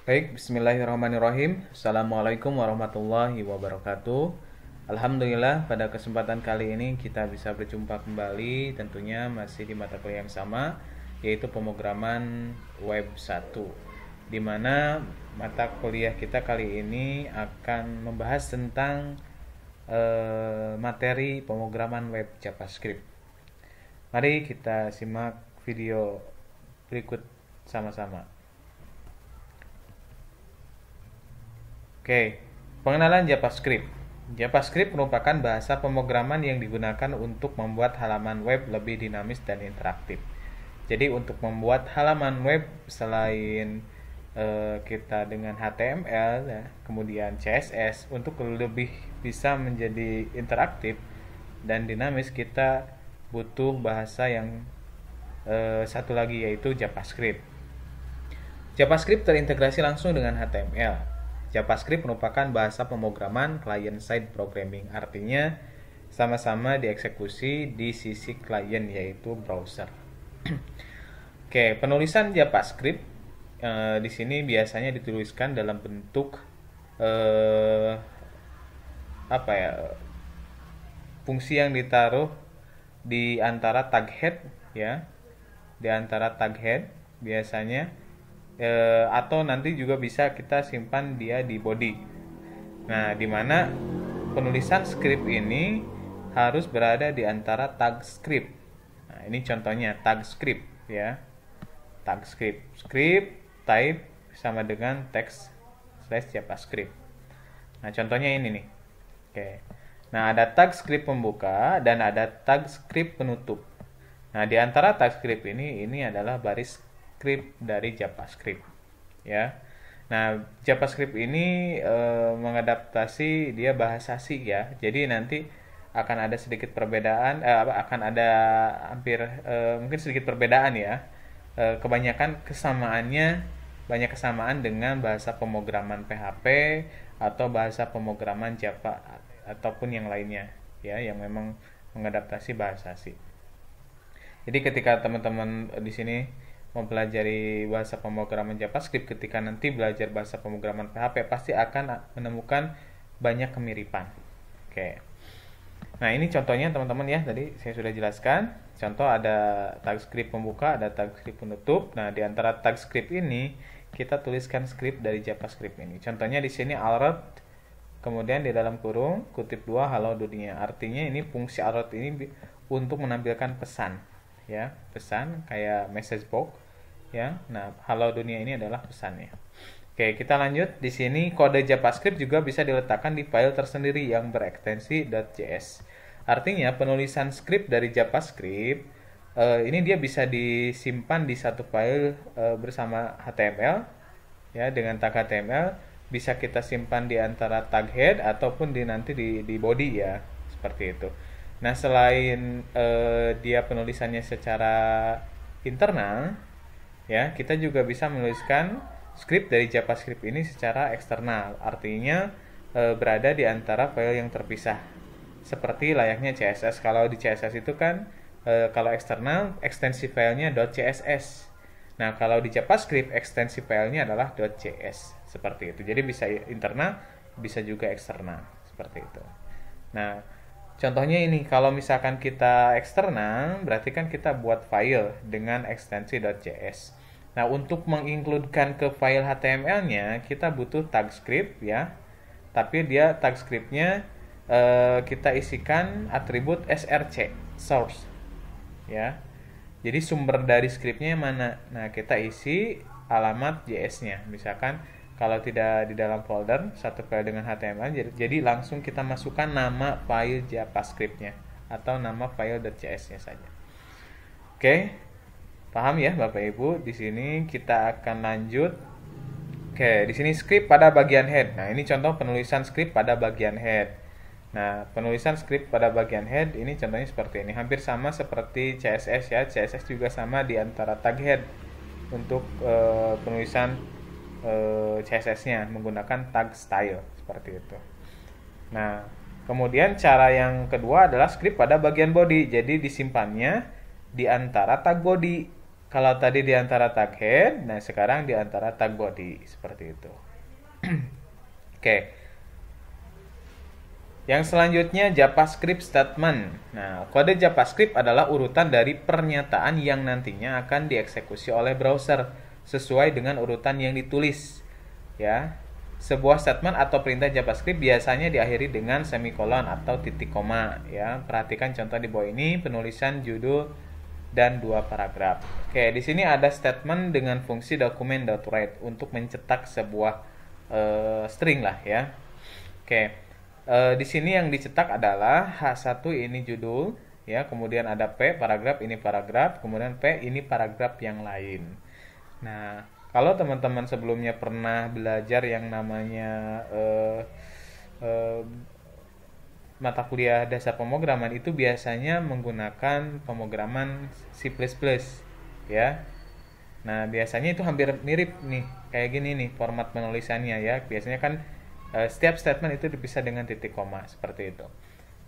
Baik, bismillahirrahmanirrahim. Assalamualaikum warahmatullahi wabarakatuh. Alhamdulillah, pada kesempatan kali ini kita bisa berjumpa kembali, tentunya masih di mata kuliah yang sama, yaitu pemrograman web 1, di mana mata kuliah kita kali ini akan membahas tentang materi pemrograman web JavaScript. Mari kita simak video berikut sama-sama. Oke, pengenalan JavaScript. JavaScript merupakan bahasa pemrograman yang digunakan untuk membuat halaman web lebih dinamis dan interaktif. Jadi untuk membuat halaman web selain kita dengan HTML, ya, kemudian CSS, untuk lebih bisa menjadi interaktif dan dinamis, kita butuh bahasa yang satu lagi, yaitu JavaScript. JavaScript terintegrasi langsung dengan HTML. JavaScript merupakan bahasa pemrograman client-side programming, artinya sama-sama dieksekusi di sisi klien, yaitu browser. Oke, penulisan JavaScript di sini biasanya dituliskan dalam bentuk apa ya, fungsi yang ditaruh di antara tag head, ya, di antara tag head biasanya, atau nanti juga bisa kita simpan dia di body. Nah, di mana penulisan script ini harus berada di antara tag script. Nah, ini contohnya tag script, ya. Tag script, script type sama dengan text slash JavaScript. Nah, contohnya ini nih. Oke. Nah, ada tag script pembuka dan ada tag script penutup. Nah, di antara tag script ini adalah baris script dari JavaScript, ya. Nah, JavaScript ini mengadaptasi dia bahasa C, ya. Jadi nanti akan ada sedikit perbedaan, akan ada hampir mungkin sedikit perbedaan, ya. Kebanyakan kesamaannya, banyak kesamaan dengan bahasa pemrograman PHP atau bahasa pemrograman Java ataupun yang lainnya, ya, yang memang mengadaptasi bahasa C. Jadi ketika teman-teman di sini mempelajari bahasa pemrograman JavaScript, ketika nanti belajar bahasa pemrograman PHP pasti akan menemukan banyak kemiripan. Oke. Nah, ini contohnya teman-teman, ya. Tadi saya sudah jelaskan. Contoh ada tag script pembuka, ada tag script penutup. Nah, di antara tag script ini kita tuliskan script dari JavaScript ini. Contohnya di sini alert, kemudian di dalam kurung kutip 2 halo dunia. Artinya ini fungsi alert ini untuk menampilkan pesan, ya, pesan kayak message box, ya. Nah, halo dunia ini adalah pesannya. Oke, kita lanjut. Di sini kode JavaScript juga bisa diletakkan di file tersendiri yang berekstensi .js. Artinya penulisan script dari JavaScript ini dia bisa disimpan di satu file bersama HTML, ya, dengan tag HTML. Bisa kita simpan di antara tag head ataupun nanti di body, ya, seperti itu. Nah, selain dia penulisannya secara internal, ya, kita juga bisa menuliskan script dari JavaScript ini secara eksternal, artinya berada di antara file yang terpisah, seperti layaknya CSS. Kalau di CSS itu kan kalau eksternal ekstensi filenya .css. Nah, kalau di JavaScript ekstensi filenya adalah .js, seperti itu. Jadi bisa internal, bisa juga eksternal, seperti itu. Nah, contohnya ini, kalau misalkan kita eksternal, berarti kan kita buat file dengan ekstensi .js. Nah, untuk mengincludekan ke file HTML-nya, kita butuh tag script, ya. Tapi dia tag script-nya kita isikan atribut src, source, ya. Jadi sumber dari script-nya mana? Nah, kita isi alamat JS-nya. Misalkan kalau tidak di dalam folder satu file dengan HTML, jadi langsung kita masukkan nama file JavaScript-nya atau nama file .js-nya saja. Oke, paham, ya, Bapak Ibu? Di sini kita akan lanjut. Oke, di sini script pada bagian head. Nah, ini contoh penulisan script pada bagian head. Nah, penulisan script pada bagian head ini contohnya seperti ini. Hampir sama seperti CSS, ya. CSS juga sama di antara tag head untuk penulisan CSS-nya menggunakan tag style, seperti itu. Nah, kemudian cara yang kedua adalah script pada bagian body. Jadi disimpannya di antara tag body. Kalau tadi di antara tag head, nah sekarang di antara tag body seperti itu. Oke. Yang selanjutnya JavaScript statement. Nah, kode JavaScript adalah urutan dari pernyataan yang nantinya akan dieksekusi oleh browser sesuai dengan urutan yang ditulis. Ya. Sebuah statement atau perintah JavaScript biasanya diakhiri dengan semikolon atau titik koma, ya. Perhatikan contoh di bawah ini, penulisan judul dan 2 paragraf. Oke, di sini ada statement dengan fungsi document.write untuk mencetak sebuah string lah ya. Oke. Di sini yang dicetak adalah H1 ini judul, ya, kemudian ada P paragraf, ini paragraf, kemudian P ini paragraf yang lain. Nah, kalau teman-teman sebelumnya pernah belajar yang namanya mata kuliah dasar pemrograman, itu biasanya menggunakan pemrograman C++, ya. Nah, biasanya itu hampir mirip nih, kayak gini nih format penulisannya ya. Biasanya kan setiap statement itu dipisah dengan titik koma seperti itu.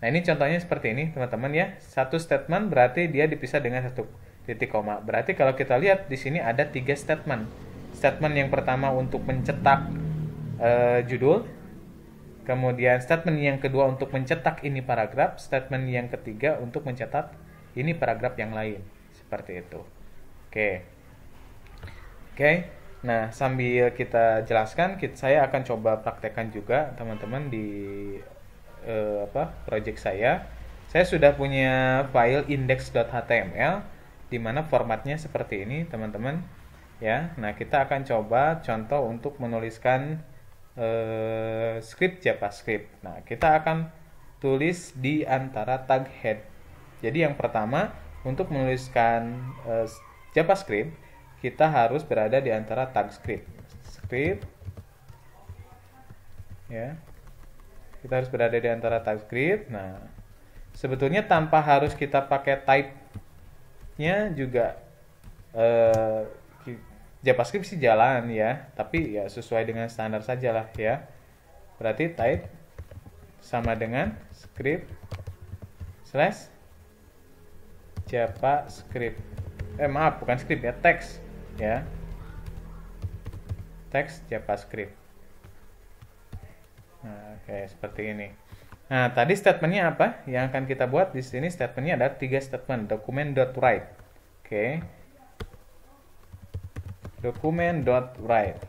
Nah, ini contohnya seperti ini teman-teman ya. Satu statement berarti dia dipisah dengan satu titik koma. Berarti kalau kita lihat di sini ada 3 statement. Statement yang pertama untuk mencetak judul, kemudian statement yang kedua untuk mencetak ini paragraf, statement yang ketiga untuk mencetak ini paragraf yang lain. Seperti itu. Oke. Nah, sambil kita jelaskan, saya akan coba praktekkan juga teman-teman di project saya. Saya sudah punya file index.html di mana formatnya seperti ini, teman-teman. Ya. Nah, kita akan coba contoh untuk menuliskan script JavaScript. Nah, kita akan tulis di antara tag head. Jadi yang pertama, untuk menuliskan JavaScript, kita harus berada di antara tag script. Ya. Kita harus berada di antara tag script. Nah, sebetulnya tanpa harus kita pakai type-nya juga JavaScript sih jalan ya, tapi ya sesuai dengan standar sajalah ya. Berarti type sama dengan script slash JavaScript. Maaf, bukan script ya, teks ya. Teks JavaScript. Nah, oke, seperti ini. Nah, tadi statementnya apa? Yang akan kita buat di sini statementnya ada 3 statement. Document.write. Oke. Document.write.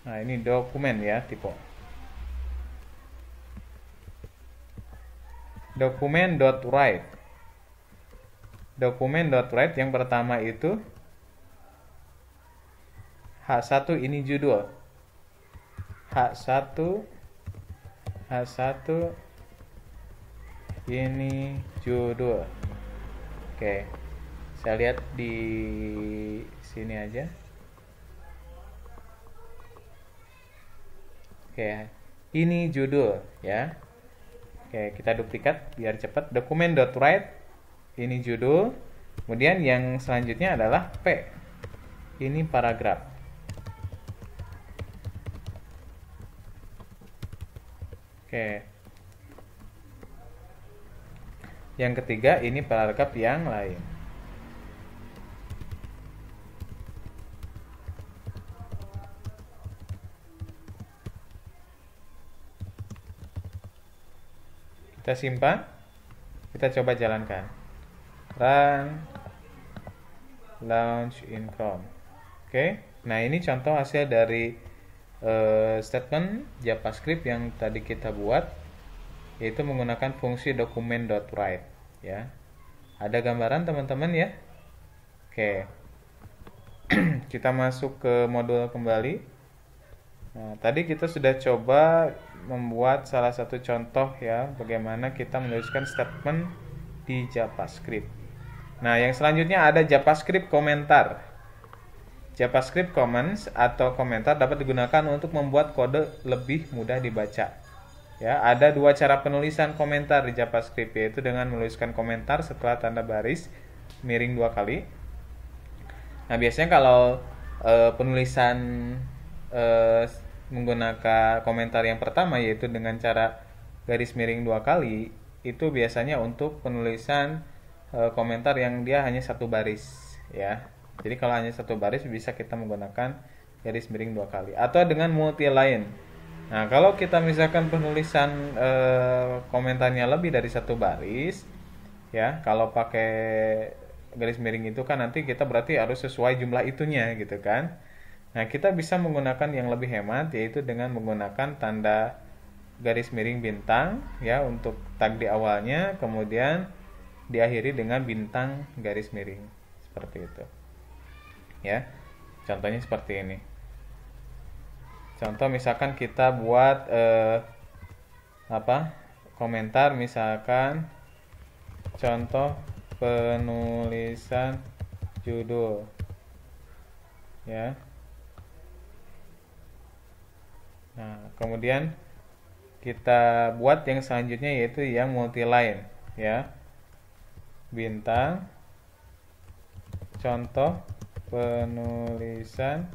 Nah, ini dokumen ya, tipe. Document.write. Document.write yang pertama itu H1 ini judul. H1 ini judul. Oke. Saya lihat di sini aja. Oke. Ini judul ya. Oke, kita duplikat biar cepat. Document.write ini judul. Kemudian yang selanjutnya adalah P. Ini paragraf. Oke. Yang ketiga ini paragraf yang lain. Kita simpan. Kita coba jalankan. Run, launch in Chrome. Oke. Nah, ini contoh hasil dari statement JavaScript yang tadi kita buat, yaitu menggunakan fungsi document.write ya. Ada gambaran teman-teman ya. Oke. Kita masuk ke modul kembali. Nah, tadi kita sudah coba membuat salah satu contoh ya, bagaimana kita menuliskan statement di JavaScript. Nah, yang selanjutnya ada JavaScript komentar. JavaScript comments atau komentar dapat digunakan untuk membuat kode lebih mudah dibaca. Ya, ada 2 cara penulisan komentar di JavaScript, yaitu dengan menuliskan komentar setelah tanda baris miring 2 kali. Nah, biasanya kalau penulisan menggunakan komentar yang pertama, yaitu dengan cara garis miring 2 kali, itu biasanya untuk penulisan komentar yang dia hanya satu baris ya. Jadi kalau hanya satu baris bisa kita menggunakan garis miring 2 kali atau dengan multi line. Nah, kalau kita misalkan penulisan komentarnya lebih dari satu baris ya, kalau pakai garis miring itu kan nanti kita berarti harus sesuai jumlah itunya gitu kan. Nah, kita bisa menggunakan yang lebih hemat yaitu dengan menggunakan tanda garis miring bintang ya untuk tag di awalnya, kemudian diakhiri dengan bintang garis miring seperti itu. Ya. Contohnya seperti ini. Contoh misalkan kita buat komentar misalkan contoh penulisan judul ya. Nah, kemudian kita buat yang selanjutnya yaitu yang multi line ya. Bintang contoh penulisan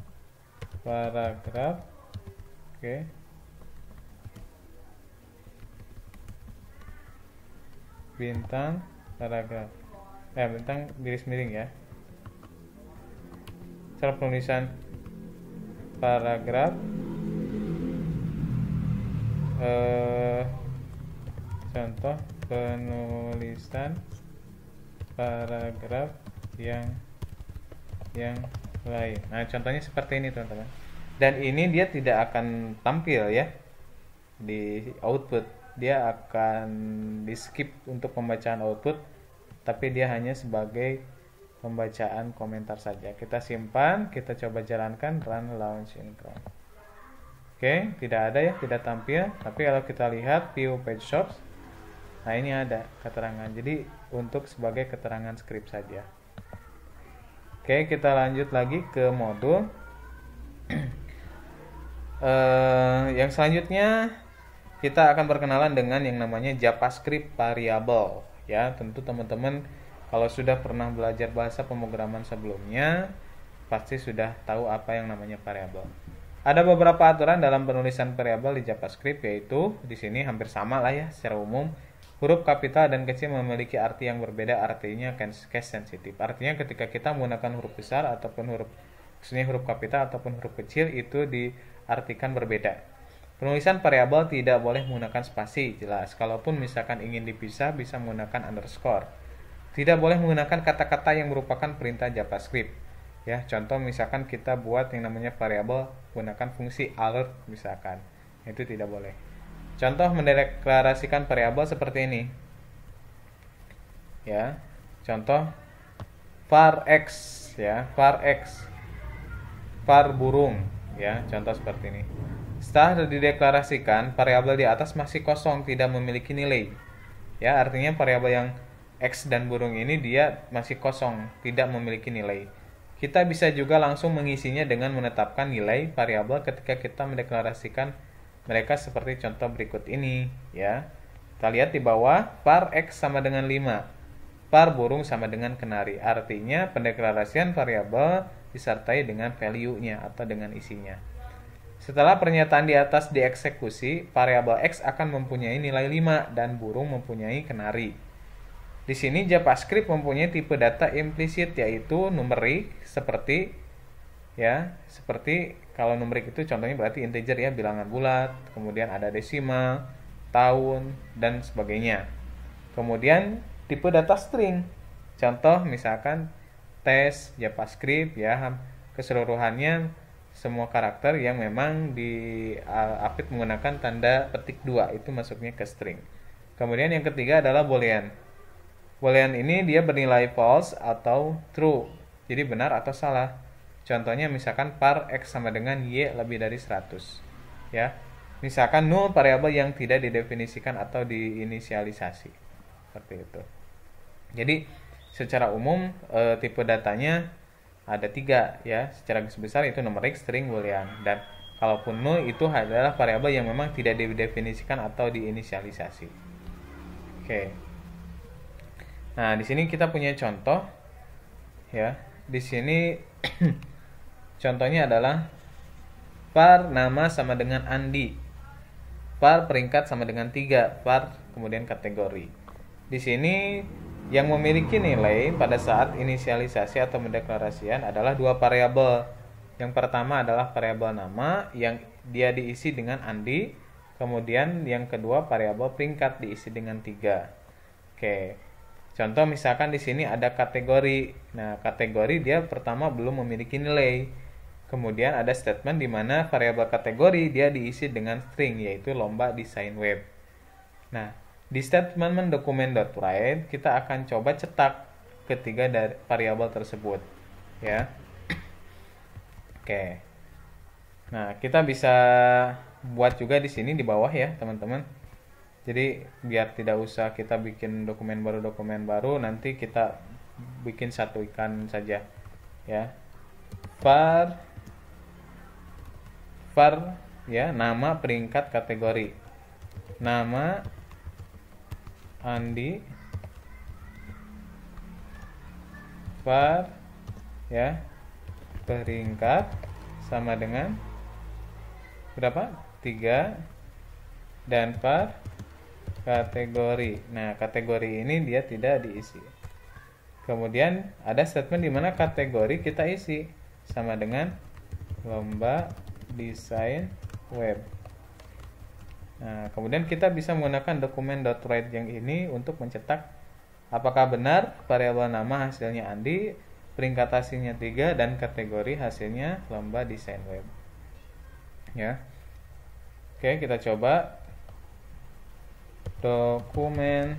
paragraf. Oke. Bintang paragraf. Bintang garis miring ya. Cara penulisan paragraf contoh penulisan paragraf yang lain. Nah, contohnya seperti ini, teman-teman. Dan ini dia tidak akan tampil ya di output. Dia akan di skip untuk pembacaan output, tapi dia hanya sebagai pembacaan komentar saja. Kita simpan, kita coba jalankan run launch in Chrome. Oke, tidak ada ya, tidak tampil. Tapi kalau kita lihat view page shops, nah ini ada keterangan. Jadi untuk sebagai keterangan script saja. Oke, kita lanjut lagi ke modul. Yang selanjutnya kita akan berkenalan dengan yang namanya JavaScript variable. Ya, tentu teman-teman kalau sudah pernah belajar bahasa pemrograman sebelumnya, pasti sudah tahu apa yang namanya variable. Ada beberapa aturan dalam penulisan variabel di JavaScript, yaitu di sini hampir sama lah ya secara umum. Huruf kapital dan kecil memiliki arti yang berbeda, artinya case sensitif. Artinya ketika kita menggunakan huruf besar ataupun huruf kapital ataupun huruf kecil itu diartikan berbeda. Penulisan variabel tidak boleh menggunakan spasi, jelas. Kalaupun misalkan ingin dipisah bisa menggunakan underscore. Tidak boleh menggunakan kata-kata yang merupakan perintah JavaScript. Ya, contoh misalkan kita buat yang namanya variabel gunakan fungsi alert misalkan. Itu tidak boleh. Contoh mendeklarasikan variabel seperti ini. Ya. Contoh var x ya, var x. Var burung ya, contoh seperti ini. Setelah dideklarasikan, variabel di atas masih kosong, tidak memiliki nilai. Ya, artinya variabel yang x dan burung ini dia masih kosong, tidak memiliki nilai. Kita bisa juga langsung mengisinya dengan menetapkan nilai variabel ketika kita mendeklarasikan mereka seperti contoh berikut ini ya. Kita lihat di bawah, var x sama dengan 5, var burung sama dengan kenari. Artinya pendeklarasian variabel disertai dengan value-nya atau dengan isinya. Setelah pernyataan di atas dieksekusi, variabel x akan mempunyai nilai 5 dan burung mempunyai kenari. Di sini JavaScript mempunyai tipe data implisit yaitu numerik seperti kalau numerik itu contohnya berarti integer ya, bilangan bulat, kemudian ada desimal, tahun dan sebagainya. Kemudian tipe data string. Contoh misalkan tes JavaScript ya, keseluruhannya semua karakter yang memang di-update menggunakan tanda petik 2 itu masuknya ke string. Kemudian yang ketiga adalah boolean. Boolean ini dia bernilai false atau true, jadi benar atau salah. Contohnya misalkan var x sama dengan y lebih dari 100 ya. Misalkan null variabel yang tidak didefinisikan atau diinisialisasi seperti itu. Jadi secara umum tipe datanya ada 3 ya, secara garis besar itu numerik, string, boolean. Dan kalaupun null itu adalah variabel yang memang tidak didefinisikan atau diinisialisasi. Oke. Nah, di sini kita punya contoh ya. Di sini contohnya adalah var nama sama dengan Andi. var peringkat sama dengan 3, var kemudian kategori. Di sini yang memiliki nilai pada saat inisialisasi atau mendeklarasikan adalah dua variabel. Yang pertama adalah variabel nama yang dia diisi dengan Andi, kemudian yang kedua variabel peringkat diisi dengan 3. Oke. Contoh misalkan di sini ada kategori. Nah, kategori dia pertama belum memiliki nilai. Kemudian ada statement di mana variabel kategori dia diisi dengan string, yaitu lomba desain web. Nah, di statement dokumen.write kita akan coba cetak ketiga dari variabel tersebut, ya. Oke. Nah, kita bisa buat juga di sini di bawah ya, teman-teman. Jadi biar tidak usah kita bikin dokumen baru, nanti kita bikin satu ikan saja, ya. var ya, nama peringkat kategori. Nama Andi, var ya, peringkat sama dengan berapa? 3, dan var kategori. Nah, kategori ini dia tidak diisi. Kemudian ada statement di mana kategori kita isi sama dengan lomba desain web. Nah, kemudian kita bisa menggunakan dokumen.write yang ini untuk mencetak apakah benar variabel nama hasilnya Andi, peringkat hasilnya 3, dan kategori hasilnya lomba desain web. Ya. Oke, kita coba dokumen.write,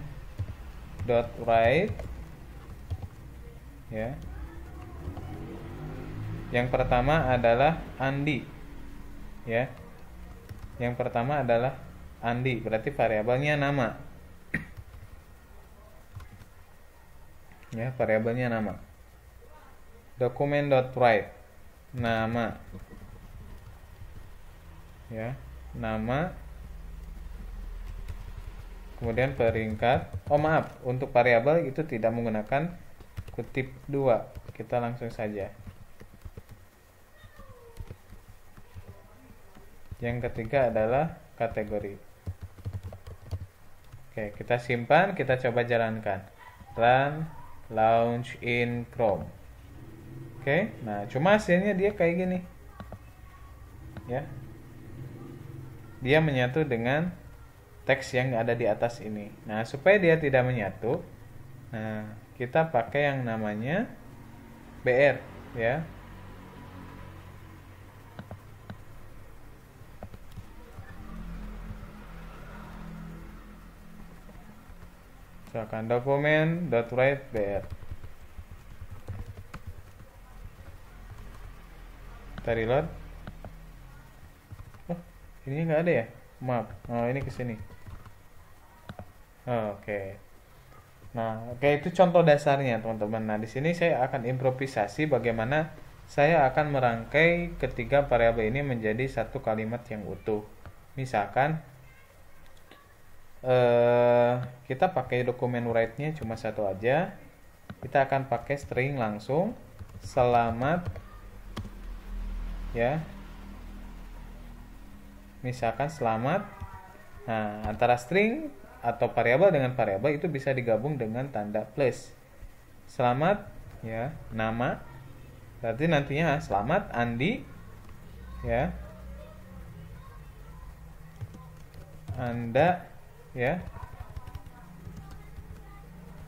ya. Yang pertama adalah Andi, ya. Yang pertama adalah Andi, berarti variabelnya nama. Ya, variabelnya nama. Dokumen.write, nama. Ya, nama. Kemudian peringkat. Oh, maaf, untuk variabel itu tidak menggunakan kutip 2. Kita langsung saja. Yang ketiga adalah kategori. Oke, kita simpan, kita coba jalankan. Run, launch in Chrome. Oke, nah cuma hasilnya dia kayak gini. Ya. Dia menyatu dengan teks yang ada di atas ini. Nah, supaya dia tidak menyatu, nah, kita pakai yang namanya BR, ya. Misalkan dokumen.write BR. Kita reload. Oh, ini nggak ada ya? Maaf. Oh, ini kesini. Oh, oke. Nah, oke, itu contoh dasarnya, teman-teman. Nah, di sini saya akan improvisasi bagaimana saya akan merangkai ketiga variabel ini menjadi satu kalimat yang utuh. Misalkan kita pakai dokumen write-nya cuma satu aja. Kita akan pakai string langsung. Selamat, ya. Misalkan selamat. Nah, antara string atau variabel dengan variabel itu bisa digabung dengan tanda plus. Selamat, ya, nama. Berarti nantinya selamat Andi, ya. Anda, ya.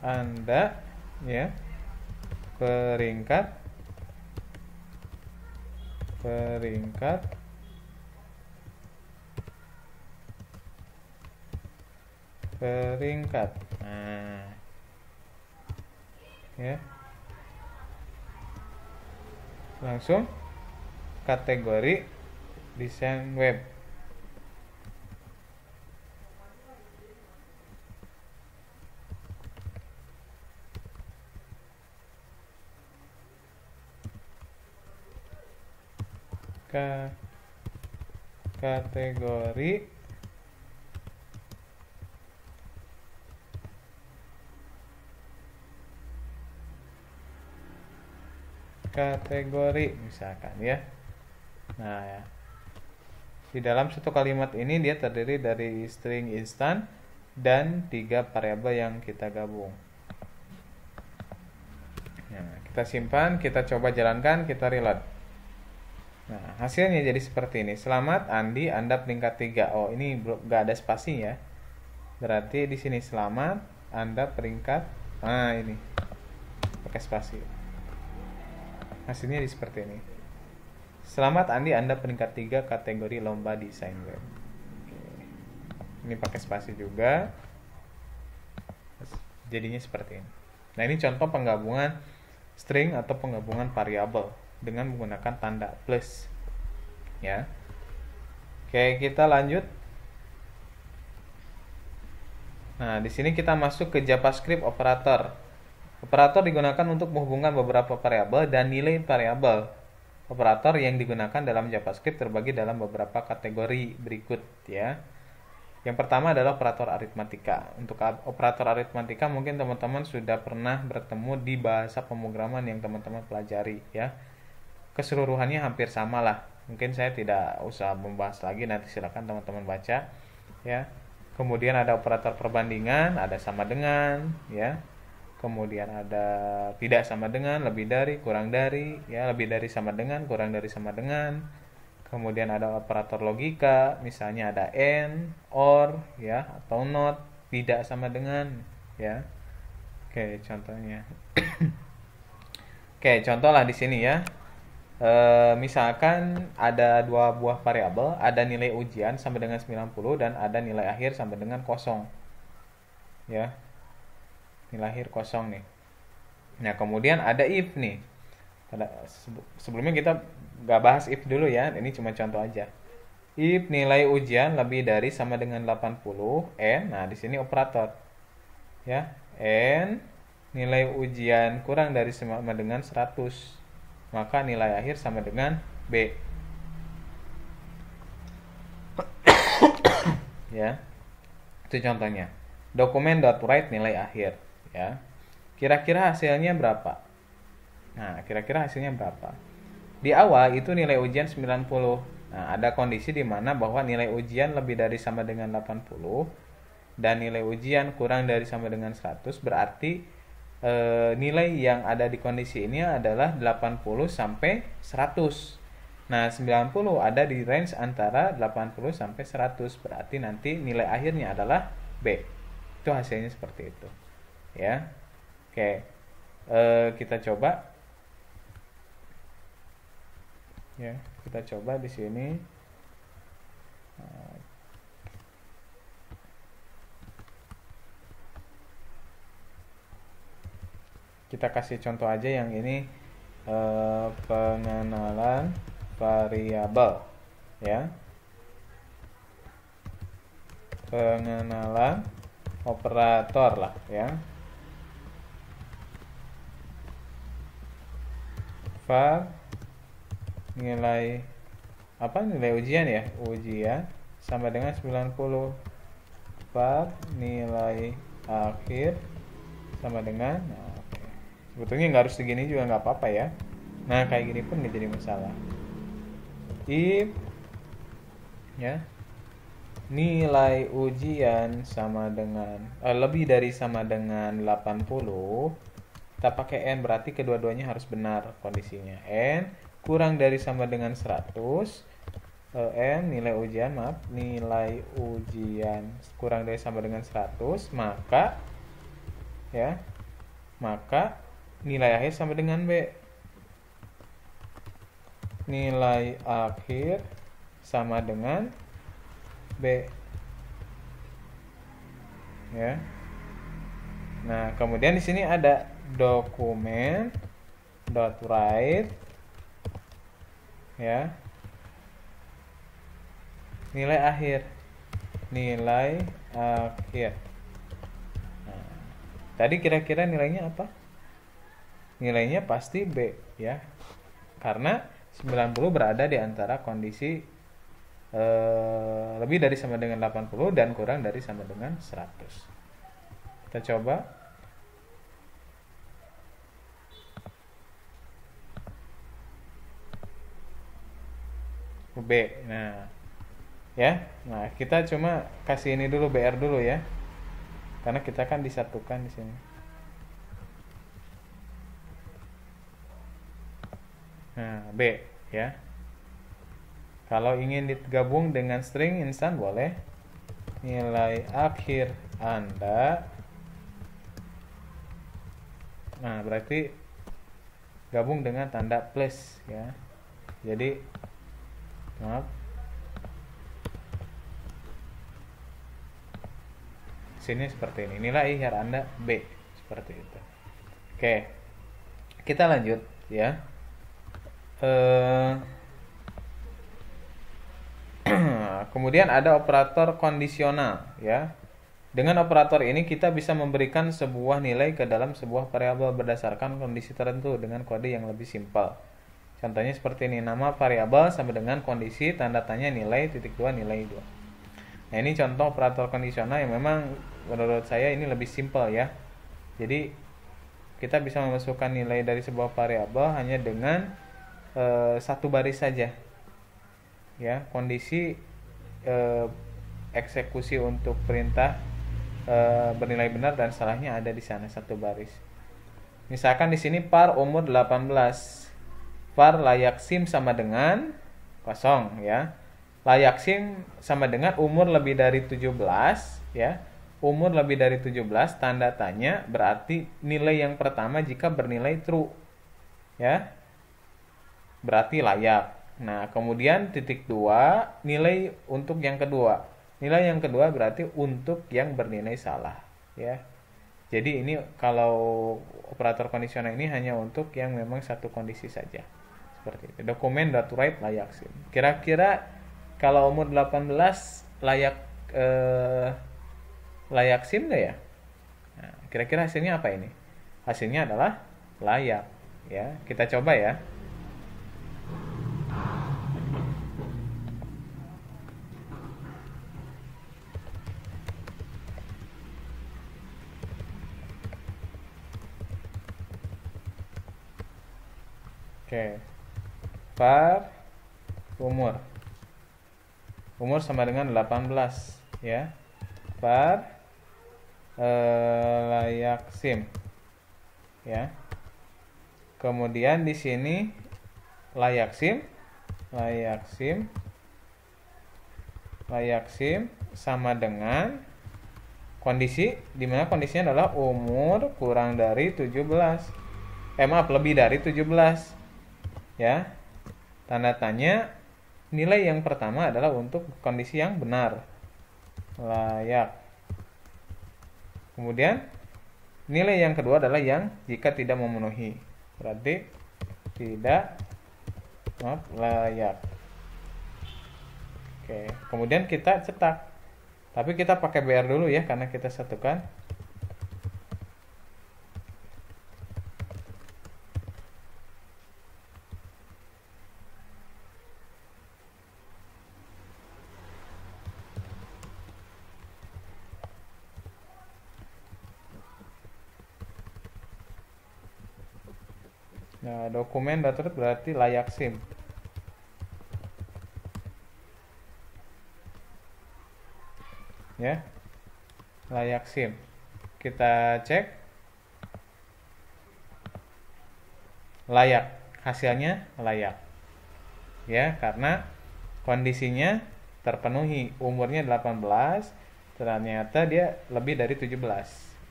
Anda, ya. Peringkat nah, ya, langsung kategori desain web. Kategori misalkan, ya. Nah, ya. Di dalam satu kalimat ini dia terdiri dari string instan dan 3 variabel yang kita gabung. Nah, kita simpan, kita coba jalankan, kita reload. Nah, hasilnya jadi seperti ini. Selamat Andi, Anda peringkat 3. Oh, ini nggak ada spasi ya. Berarti di sini selamat Anda peringkat. Nah, ini pakai spasi. Hasilnya seperti ini. Selamat Andi, Anda peringkat 3 kategori lomba desain web. Oke. Ini pakai spasi juga. Jadinya seperti ini. Nah, ini contoh penggabungan string atau penggabungan variabel dengan menggunakan tanda plus. Ya. Oke, kita lanjut. Nah, di sini kita masuk ke JavaScript operator. Operator digunakan untuk menghubungkan beberapa variabel dan nilai variabel. Operator yang digunakan dalam JavaScript terbagi dalam beberapa kategori berikut ya. Yang pertama adalah operator aritmatika. Untuk operator aritmatika mungkin teman-teman sudah pernah bertemu di bahasa pemrograman yang teman-teman pelajari ya. Keseluruhannya hampir sama lah. Mungkin saya tidak usah membahas lagi, nanti silakan teman-teman baca ya. Kemudian ada operator perbandingan, ada sama dengan ya. Kemudian ada tidak sama dengan, lebih dari, kurang dari, ya lebih dari sama dengan, kurang dari sama dengan. Kemudian ada operator logika, misalnya ada and, or, ya atau not, tidak sama dengan, ya. Oke, contohnya. Oke, contoh lah di sini ya. Misalkan ada dua buah variabel, ada nilai ujian sama dengan 90 dan ada nilai akhir sama dengan 0. Ya. Nilai akhir 0 nih. Nah, kemudian ada if nih. Sebelumnya kita nggak bahas if dulu ya, ini cuma contoh aja. If nilai ujian lebih dari sama dengan 80, n, nah di sini operator. Ya, n nilai ujian kurang dari sama dengan 100, maka nilai akhir sama dengan b. Ya. Itu contohnya. Dokumen.write nilai akhir. Ya, kira-kira hasilnya berapa? Nah, kira-kira hasilnya berapa? Di awal itu nilai ujian 90. Nah, ada kondisi di mana bahwa nilai ujian lebih dari sama dengan 80 dan nilai ujian kurang dari sama dengan 100, berarti nilai yang ada di kondisi ini adalah 80 sampai 100. Nah, 90 ada di range antara 80 sampai 100, berarti nanti nilai akhirnya adalah B. Itu hasilnya seperti itu. Ya, oke, kita coba ya, kita coba di sini. Kita kasih contoh aja yang ini, pengenalan variabel ya, pengenalan operator lah ya. Var nilai apa, nilai ujian ya, ujian sama dengan 90. Var nilai akhir sama dengan, nah, okay. Sebetulnya nggak harus segini juga nggak apa-apa ya. Nah, kayak gini pun nggak jadi masalah. If ya nilai ujian sama dengan lebih dari sama dengan 80, kita pakai n, berarti kedua-duanya harus benar kondisinya. N kurang dari sama dengan 100, n nilai ujian, nilai ujian kurang dari sama dengan 100, maka ya, maka nilai akhir sama dengan B. Nilai akhir sama dengan B. Ya. Nah, kemudian di sini ada dokumen.write ya, nilai akhir. Nilai akhir. Nah, tadi kira-kira nilainya apa? Nilainya pasti B ya. Karena 90 berada di antara kondisi lebih dari sama dengan 80 dan kurang dari sama dengan 100. Kita coba. B. Nah, Ya. Nah, kita cuma kasih ini dulu BR dulu ya. Karena kita kan disatukan di sini. Nah, B ya. Kalau ingin digabung dengan string instan boleh. Nilai akhir Anda. Nah, berarti gabung dengan tanda plus ya. Jadi maaf. Sini seperti ini. Nilai akhir Anda B seperti itu. Oke. Kita lanjut ya. Kemudian ada operator kondisional ya. Dengan operator ini kita bisa memberikan sebuah nilai ke dalam sebuah variabel berdasarkan kondisi tertentu dengan kode yang lebih simpel. Contohnya seperti ini, nama variabel sama dengan kondisi tanda tanya nilai titik 2 nilai 2. Nah, ini contoh operator kondisional yang memang menurut saya ini lebih simpel ya. Jadi kita bisa memasukkan nilai dari sebuah variabel hanya dengan satu baris saja. Ya, kondisi eksekusi untuk perintah bernilai benar dan salahnya ada di sana satu baris. Misalkan di sini par umur 18. Var layak SIM sama dengan kosong ya. Layak SIM sama dengan umur lebih dari 17 ya. Umur lebih dari 17 tanda tanya berarti nilai yang pertama jika bernilai true ya. Berarti layak. Nah, kemudian titik 2 nilai untuk yang kedua. Nilai yang kedua berarti untuk yang bernilai salah ya. Jadi ini kalau operator kondisional ini hanya untuk yang memang satu kondisi saja. Seperti itu. Dokumen.write layak SIM. Kira-kira kalau umur 18 layak layak SIM enggak ya? Nah, kira-kira hasilnya apa ini? Hasilnya adalah layak ya. Kita coba ya. Oke. Var umur sama dengan 18 ya. Var layak SIM ya. Kemudian di sini layak SIM sama dengan kondisi, dimana kondisinya adalah umur kurang dari 17. Lebih dari 17 ya. Tanda tanya nilai yang pertama adalah untuk kondisi yang benar layak. Kemudian nilai yang kedua adalah yang jika tidak memenuhi, berarti tidak layak. Oke, kemudian kita cetak. Tapi kita pakai BR dulu ya karena kita satukan. Nah, dokumen.write berarti layak SIM. Ya. Layak SIM. Kita cek. Layak. Hasilnya layak. Ya, karena kondisinya terpenuhi. Umurnya 18, ternyata dia lebih dari 17,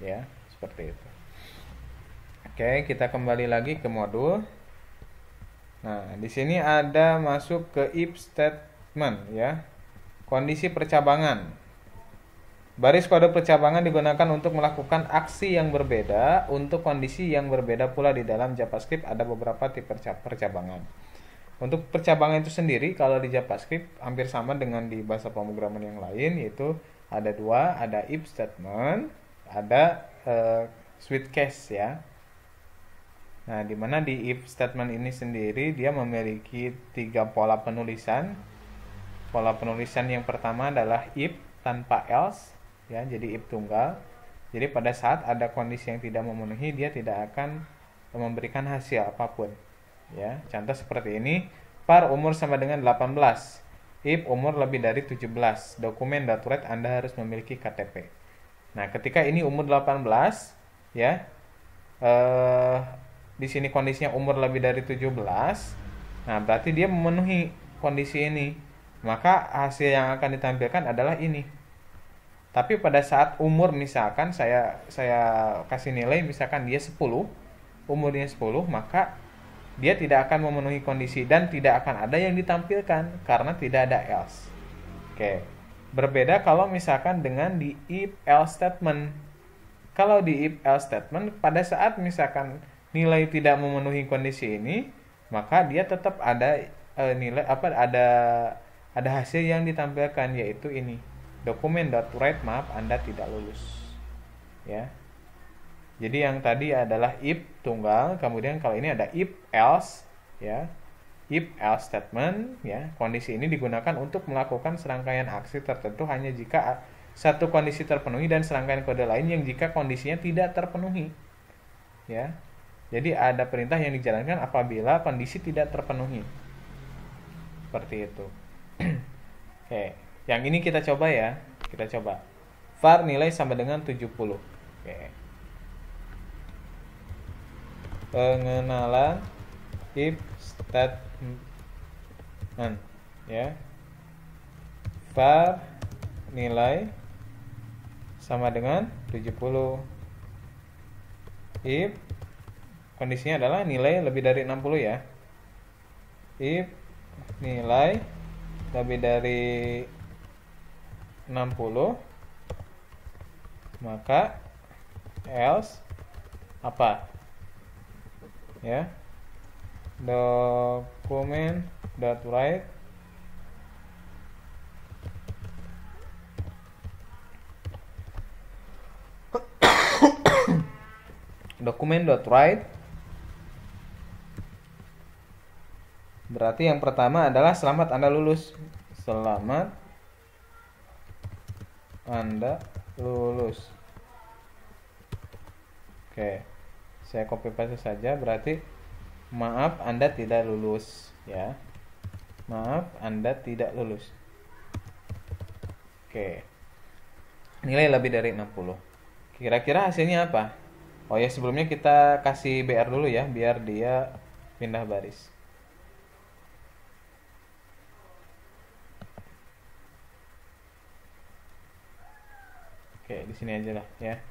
ya. Seperti itu. Oke, kita kembali lagi ke modul. Nah, di sini ada masuk ke if statement ya. Kondisi percabangan. Baris kode percabangan digunakan untuk melakukan aksi yang berbeda untuk kondisi yang berbeda pula di dalam JavaScript ada beberapa tipe percabangan. Untuk percabangan itu sendiri kalau di JavaScript hampir sama dengan di bahasa pemrograman yang lain, yaitu ada dua, ada if statement, ada switch case ya. Nah, dimana di if statement ini sendiri dia memiliki 3 pola penulisan. Pola penulisan yang pertama adalah if tanpa else, ya, jadi if tunggal. Jadi pada saat ada kondisi yang tidak memenuhi, dia tidak akan memberikan hasil apapun. Ya, contoh seperti ini, par umur sama dengan 18. if umur lebih dari 17. Dokumen.write Anda harus memiliki KTP. Nah, ketika ini umur 18, ya, di sini kondisinya umur lebih dari 17. Nah, berarti dia memenuhi kondisi ini. Maka hasil yang akan ditampilkan adalah ini. Tapi pada saat umur misalkan saya kasih nilai misalkan dia 10, umurnya 10, maka dia tidak akan memenuhi kondisi dan tidak akan ada yang ditampilkan karena tidak ada else. Oke. Berbeda kalau misalkan dengan di if else statement. Kalau di if else statement pada saat misalkan nilai tidak memenuhi kondisi ini, maka dia tetap ada nilai ada hasil yang ditampilkan, yaitu ini. Dokumen.write maaf Anda tidak lulus. Ya. Jadi yang tadi adalah if tunggal, kemudian kalau ini ada if else, ya. If else statement, ya. Kondisi ini digunakan untuk melakukan serangkaian aksi tertentu hanya jika satu kondisi terpenuhi dan serangkaian kode lain yang jika kondisinya tidak terpenuhi. Ya. Jadi ada perintah yang dijalankan apabila kondisi tidak terpenuhi. Seperti itu. Oke, yang ini kita coba ya. Kita coba. var nilai sama dengan 70. Oke. Pengenalan if statement, ya. Var nilai sama dengan 70 if kondisinya adalah nilai lebih dari 60, ya. If nilai lebih dari 60, maka else apa? Ya, dokumen.write dokumen.write berarti yang pertama adalah selamat Anda lulus. Selamat Anda lulus. Oke. Saya copy paste saja, berarti maaf Anda tidak lulus, ya. Maaf Anda tidak lulus. Oke. Nilai lebih dari 60. Kira-kira hasilnya apa? Oh ya, sebelumnya kita kasih BR dulu ya, biar dia pindah baris. Oke, di sini aja lah ya.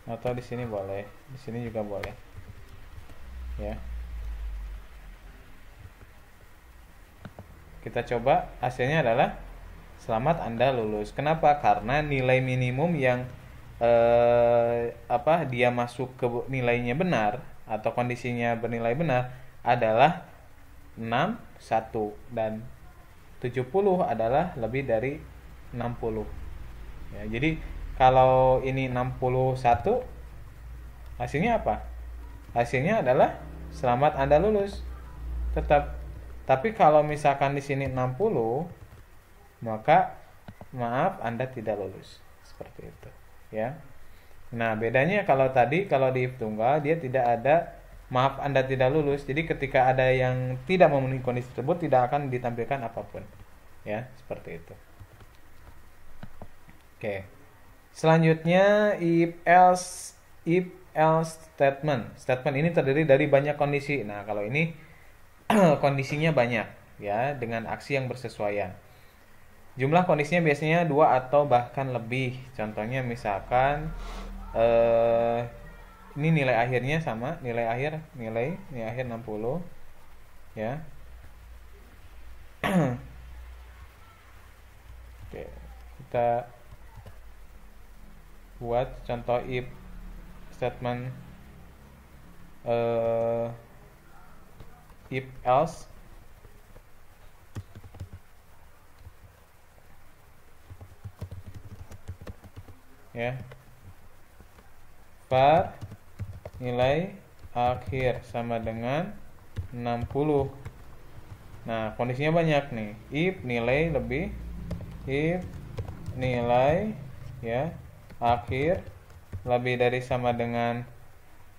Atau di sini boleh, di sini juga boleh, ya. Kita coba, hasilnya adalah selamat Anda lulus. Kenapa? Karena nilai minimum yang dia masuk ke nilainya benar atau kondisinya bernilai benar adalah 6, 1 dan 70 adalah lebih dari 60. Ya, jadi kalau ini 61, hasilnya apa? Hasilnya adalah selamat Anda lulus. Tetap. Tapi kalau misalkan di sini 60, maka maaf Anda tidak lulus. Seperti itu, ya. Nah, bedanya kalau tadi kalau di if tunggal dia tidak ada maaf Anda tidak lulus. Jadi ketika ada yang tidak memenuhi kondisi tersebut tidak akan ditampilkan apapun. Ya, seperti itu. Oke. Selanjutnya if else statement. Statement ini terdiri dari banyak kondisi. Nah, kalau ini kondisinya banyak, ya, dengan aksi yang bersesuaian. Jumlah kondisinya biasanya 2 atau bahkan lebih. Contohnya misalkan ini nilai akhirnya sama, nilai akhir 60, ya. Oke, kita buat contoh if statement if else. Ya. var nilai akhir sama dengan 60. Nah, kondisinya banyak nih. If nilai lebih, if nilai, ya, akhir lebih dari sama dengan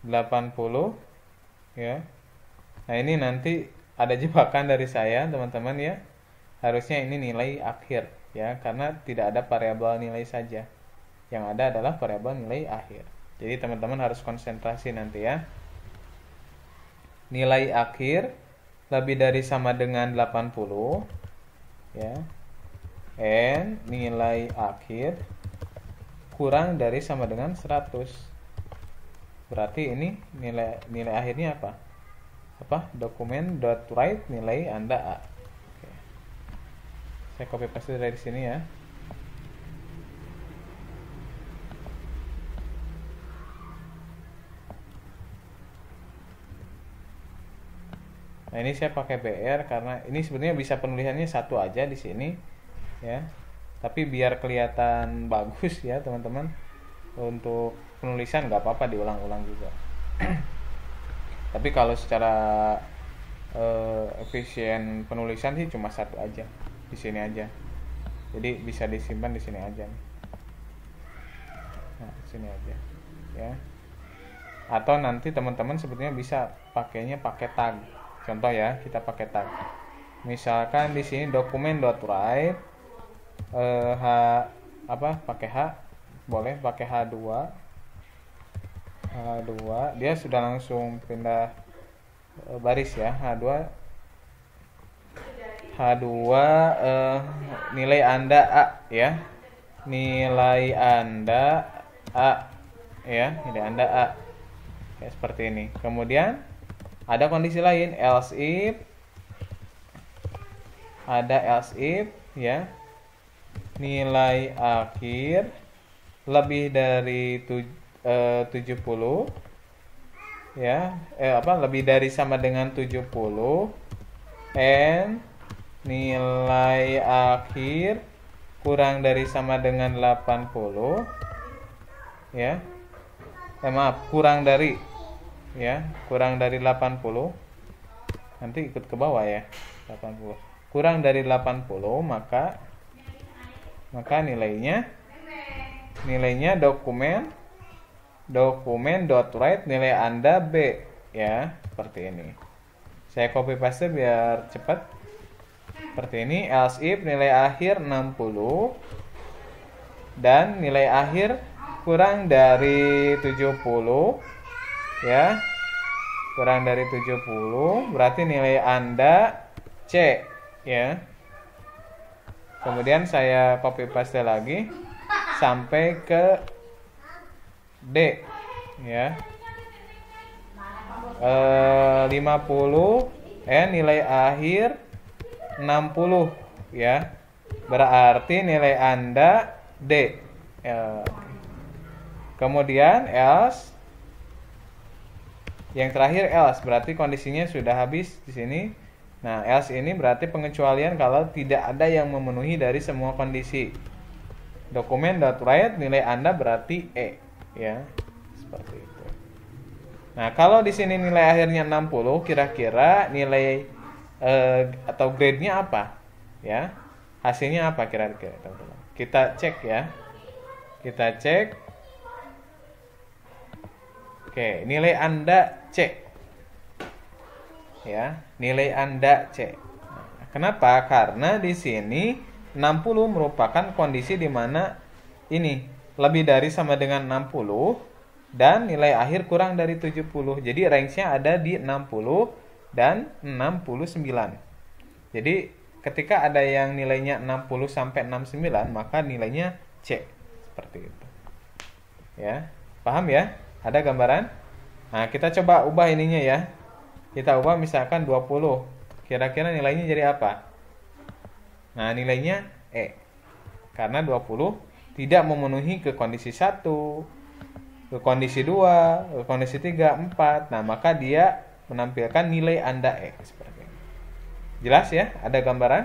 80, ya. Nah, ini nanti ada jebakan dari saya teman-teman ya. Harusnya ini nilai akhir ya, karena tidak ada variabel nilai saja. Yang ada adalah variabel nilai akhir. Jadi teman-teman harus konsentrasi nanti ya. Nilai akhir lebih dari sama dengan 80 ya. And nilai akhir kurang dari sama dengan 100. Berarti ini nilai akhirnya apa? Dokumen.write nilai Anda A. Oke. Saya copy paste dari sini ya. Nah, ini saya pakai BR karena ini sebenarnya bisa penulisannya satu aja di sini ya. Tapi biar kelihatan bagus ya, teman-teman. Untuk penulisan nggak apa-apa diulang-ulang juga. Tapi kalau secara efisien penulisan sih cuma satu aja di sini aja. Jadi bisa disimpan di sini aja. Nah, di sini aja ya. Atau nanti teman-teman sebetulnya bisa pakainya pakai tag. Contoh ya, kita pakai tag. Misalkan di sini dokumen.write pakai H, boleh pakai H2. Dia sudah langsung pindah baris ya. H2 nilai Anda A ya. Nilai Anda A ya, nilai Anda A. Ya, seperti ini. Kemudian ada kondisi lain, else if ya. Nilai akhir lebih dari 70 ya. Lebih dari sama dengan 70 and nilai akhir kurang dari sama dengan 80 ya. Kurang dari ya, kurang dari 80. Nanti ikut ke bawah ya. 80. Kurang dari 80 maka nilainya dokumen.write nilai Anda B ya, seperti ini. Saya copy paste biar cepat. Seperti ini, else if nilai akhir 60 dan nilai akhir kurang dari 70 ya. Kurang dari 70 berarti nilai Anda C ya. Kemudian saya copy paste lagi sampai ke D ya. 50 nilai akhir 60 ya. Berarti nilai Anda D. Kemudian else, yang terakhir else, berarti kondisinya sudah habis di sini. Nah, else ini berarti pengecualian kalau tidak ada yang memenuhi dari semua kondisi. Dokumen.write nilai Anda berarti E ya. Seperti itu. Nah, kalau di sini nilai akhirnya 60, kira-kira nilai atau grade-nya apa? Ya. Hasilnya apa kira-kira, teman-teman? Kita cek ya. Kita cek. Oke, nilai Anda C. Ya, nilai Anda C. Kenapa? Karena di sini 60 merupakan kondisi di mana ini lebih dari sama dengan 60 dan nilai akhir kurang dari 70. Jadi range-nya ada di 60 dan 69. Jadi ketika ada yang nilainya 60 sampai 69, maka nilainya C. Seperti itu. Ya, paham ya? Ada gambaran? Nah, kita coba ubah ininya ya. Kita ubah misalkan 20. Kira-kira nilainya jadi apa? Nah, nilainya E. Karena 20 tidak memenuhi ke kondisi 1, ke kondisi 2, ke kondisi 3, 4. Nah, maka dia menampilkan nilai Anda E. Seperti ini. Jelas ya? Ada gambaran?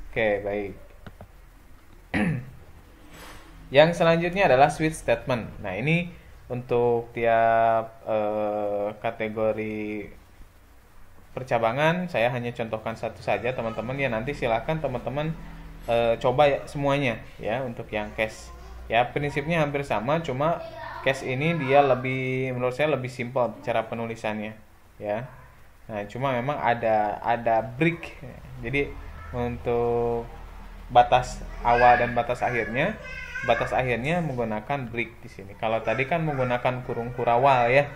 Oke, baik. Yang selanjutnya adalah switch statement. Nah, ini untuk tiap kategori percabangan saya hanya contohkan satu saja, teman-teman ya. Nanti silakan teman-teman coba ya, semuanya ya. Untuk yang case ya prinsipnya hampir sama, cuma case ini dia lebih, menurut saya lebih simpel cara penulisannya ya. Nah, cuma memang ada break. Jadi untuk batas awal dan batas akhirnya menggunakan break di sini. Kalau tadi kan menggunakan kurung kurawal ya,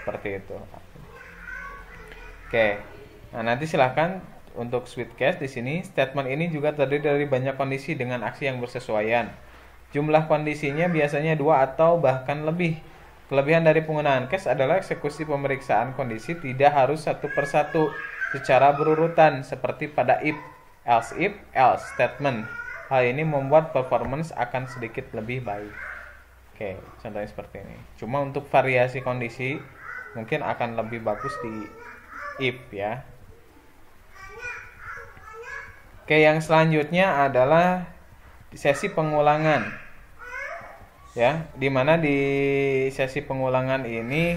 seperti itu. Oke. Nah, nanti silahkan untuk sweet case di sini. Statement ini juga terdiri dari banyak kondisi dengan aksi yang bersesuaian. Jumlah kondisinya biasanya 2 atau bahkan lebih. Kelebihan dari penggunaan case adalah eksekusi pemeriksaan kondisi tidak harus satu persatu secara berurutan seperti pada if, else statement. Hal ini membuat performance akan sedikit lebih baik. Oke, contohnya seperti ini. Cuma untuk variasi kondisi mungkin akan lebih bagus di if ya. Oke, yang selanjutnya adalah sesi pengulangan. Ya, dimana di sesi pengulangan ini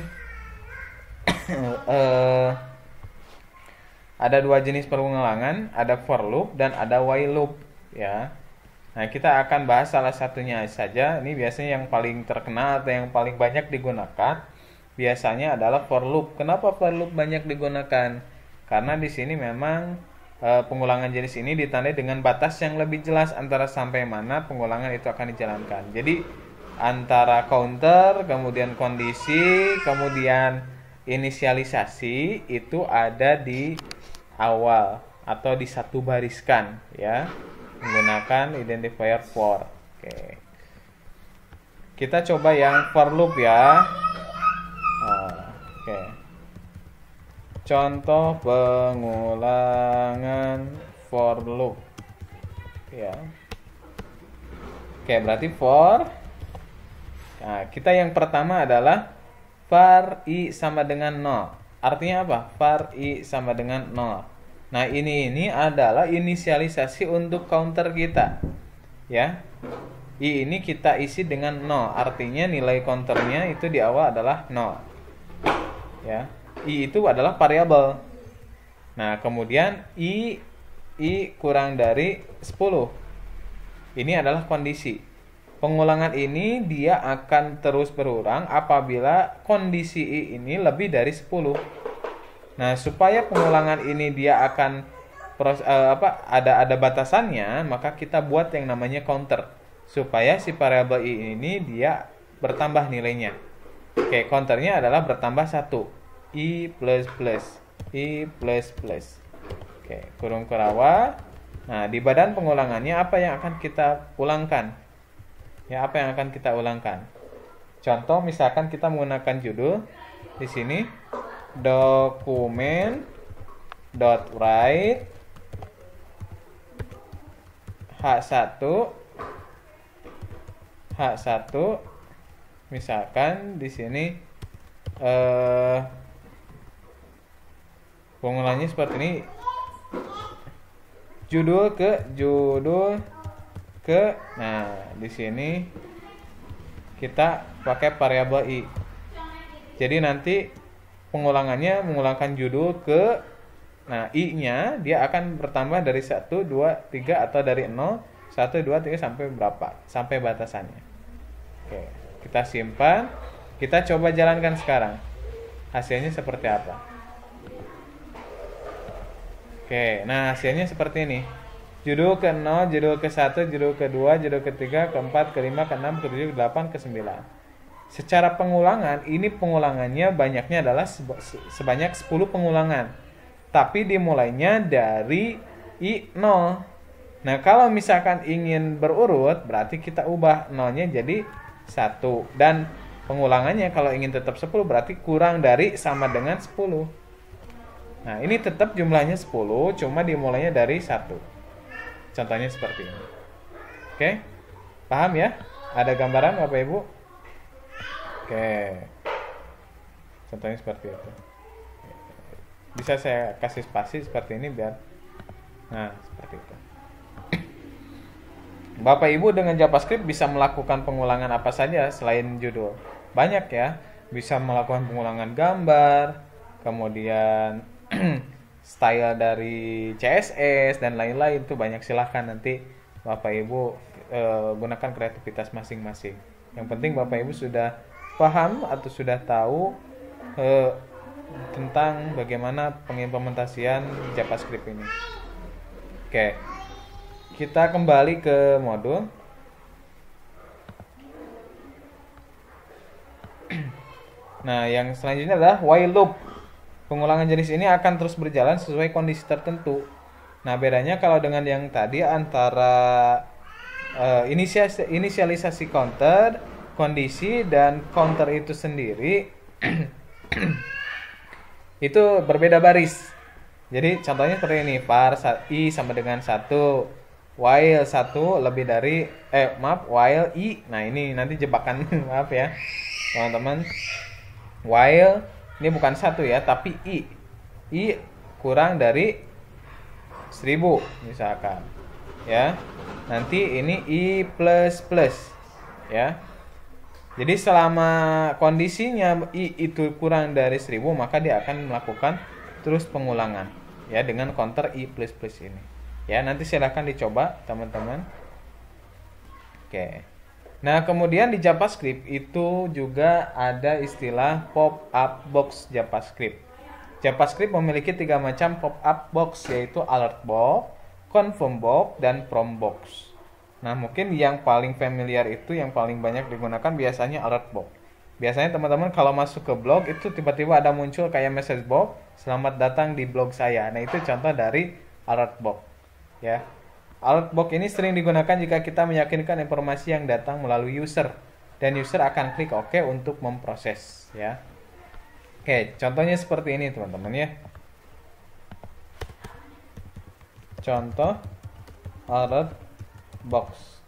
ada 2 jenis pengulangan, ada for loop dan ada while loop ya. Nah, kita akan bahas salah satunya saja. Ini biasanya yang paling terkenal atau yang paling banyak digunakan biasanya adalah for loop. Kenapa for loop banyak digunakan? Karena di sini memang pengulangan jenis ini ditandai dengan batas yang lebih jelas antara sampai mana pengulangan itu akan dijalankan. Jadi antara counter, kemudian kondisi, kemudian inisialisasi itu ada di awal atau di satu bariskan ya, menggunakan identifier for. Oke. Kita coba yang for loop ya. Oke. Contoh pengulangan for loop ya. Oke, berarti for. Nah, kita yang pertama adalah var i sama dengan 0. Artinya apa? Var i sama dengan 0. Nah, ini adalah inisialisasi untuk counter kita. Ya. I ini kita isi dengan 0. Artinya nilai counternya itu di awal adalah 0. Ya. I itu adalah variabel. Nah, kemudian i kurang dari 10. Ini adalah kondisi. Pengulangan ini dia akan terus berulang apabila kondisi I ini lebih dari 10. Nah, supaya pengulangan ini dia akan ada batasannya, maka kita buat yang namanya counter supaya si variabel I ini dia bertambah nilainya. Oke, counternya adalah bertambah 1. I plus plus. Oke, kurung kurawa. Nah, di badan pengulangannya apa yang akan kita ulangkan? Ya, apa yang akan kita ulangkan? Contoh misalkan kita menggunakan judul di sini dokumen.write H1 misalkan di sini pengulangannya seperti ini. Judul ke nah di sini kita pakai variabel i. Jadi nanti pengulangannya mengulangkan judul ke i-nya dia akan bertambah dari 1, 2, 3 atau dari 0, 1, 2, 3 sampai berapa? Sampai batasannya. Oke, kita simpan. Kita coba jalankan sekarang. Hasilnya seperti apa? Oke, nah hasilnya seperti ini. Judul ke-0, judul ke-1, judul ke-2, judul ke-3, ke-4, ke-5, ke-6, ke-7, ke-8, ke-9. Secara pengulangan, ini pengulangannya banyaknya adalah sebanyak 10 pengulangan. Tapi dimulainya dari I0. Nah, kalau misalkan ingin berurut, berarti kita ubah 0-nya jadi 1. Dan pengulangannya kalau ingin tetap 10, berarti kurang dari sama dengan 10. Nah, ini tetap jumlahnya 10, cuma dimulainya dari 1. Contohnya seperti ini. Oke, paham ya? Ada gambaran Bapak Ibu? Oke, contohnya seperti itu. Bisa saya kasih spasi seperti ini biar, nah seperti itu. Bapak Ibu dengan JavaScript bisa melakukan pengulangan apa saja selain judul. Banyak ya, bisa melakukan pengulangan gambar, kemudian style dari CSS dan lain-lain, itu banyak. Silahkan nanti Bapak Ibu gunakan kreativitas masing-masing. Yang penting Bapak Ibu sudah paham atau sudah tahu tentang bagaimana pengimplementasian JavaScript ini. Oke, kita kembali ke modul. Nah, yang selanjutnya adalah while loop. Pengulangan jenis ini akan terus berjalan sesuai kondisi tertentu. Nah, bedanya kalau dengan yang tadi antara inisialisasi counter, kondisi, dan counter itu sendiri itu berbeda baris. Jadi contohnya seperti ini, var i sama dengan 1, while 1 lebih dari while i. Nah, ini nanti jebakan maaf ya teman-teman. While ini bukan 1 ya, tapi i kurang dari 1000 misalkan ya. Nanti ini i plus ya. Jadi selama kondisinya i itu kurang dari 1000, maka dia akan melakukan terus pengulangan ya dengan counter i plus ini. Ya, nanti silahkan dicoba teman-teman. Oke. Nah, kemudian di JavaScript itu juga ada istilah pop-up box JavaScript. JavaScript memiliki 3 macam pop-up box, yaitu alert box, confirm box, dan prompt box. Nah, mungkin yang paling familiar itu, yang paling banyak digunakan biasanya alert box. Biasanya teman-teman kalau masuk ke blog itu tiba-tiba ada muncul kayak message box, selamat datang di blog saya. Nah, itu contoh dari alert box ya. Alert box ini sering digunakan jika kita meyakinkan informasi yang datang melalui user, dan user akan klik OK untuk memproses ya. Oke, contohnya seperti ini teman-teman ya. Contoh alert box.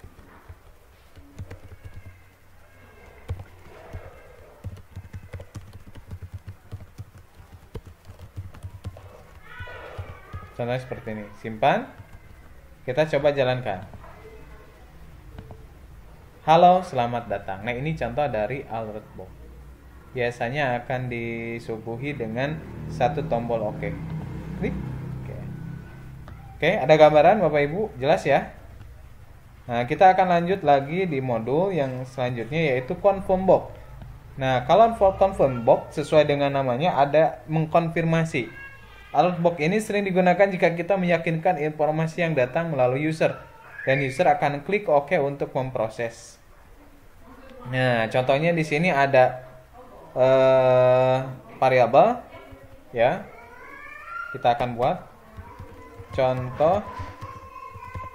Contohnya seperti ini. Simpan. Kita coba jalankan. Halo, selamat datang. Nah, ini contoh dari alert box. Biasanya akan disuguhi dengan satu tombol OK. Klik. Oke, ada gambaran Bapak Ibu? Jelas ya? Nah, kita akan lanjut lagi di modul yang selanjutnya, yaitu confirm box. Nah, kalau confirm box sesuai dengan namanya ada mengkonfirmasi. Alert box ini sering digunakan jika kita meyakinkan informasi yang datang melalui user, dan user akan klik OK untuk memproses. Nah, contohnya di sini ada variabel ya. Kita akan buat contoh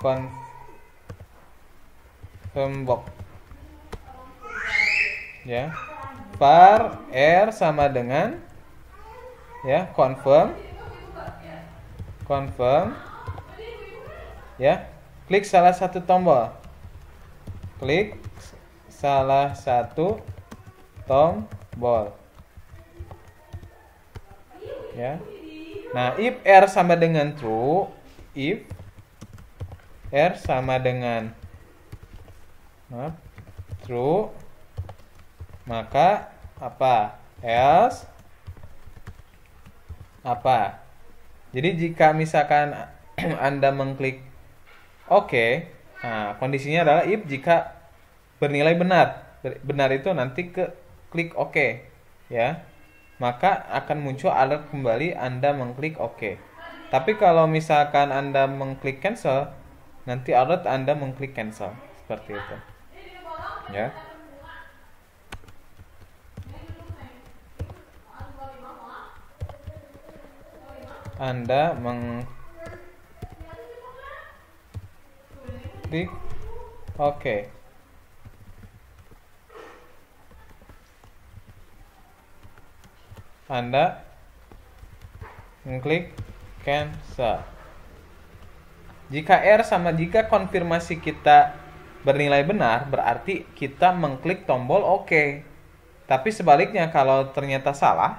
confirm box ya. Var r sama dengan ya confirm ya, klik salah satu tombol, ya. Nah, if r sama dengan true, true, maka apa? Else apa? Jadi jika misalkan Anda mengklik OK, nah kondisinya adalah if jika bernilai benar. Benar itu nanti klik OK ya. Maka akan muncul alert kembali Anda mengklik OK. Tapi kalau misalkan Anda mengklik cancel, nanti alert Anda mengklik cancel. Seperti itu. Ya. Anda mengklik OK. Anda mengklik cancel. Jika jika konfirmasi kita bernilai benar, berarti kita mengklik tombol OK. Tapi sebaliknya kalau ternyata salah,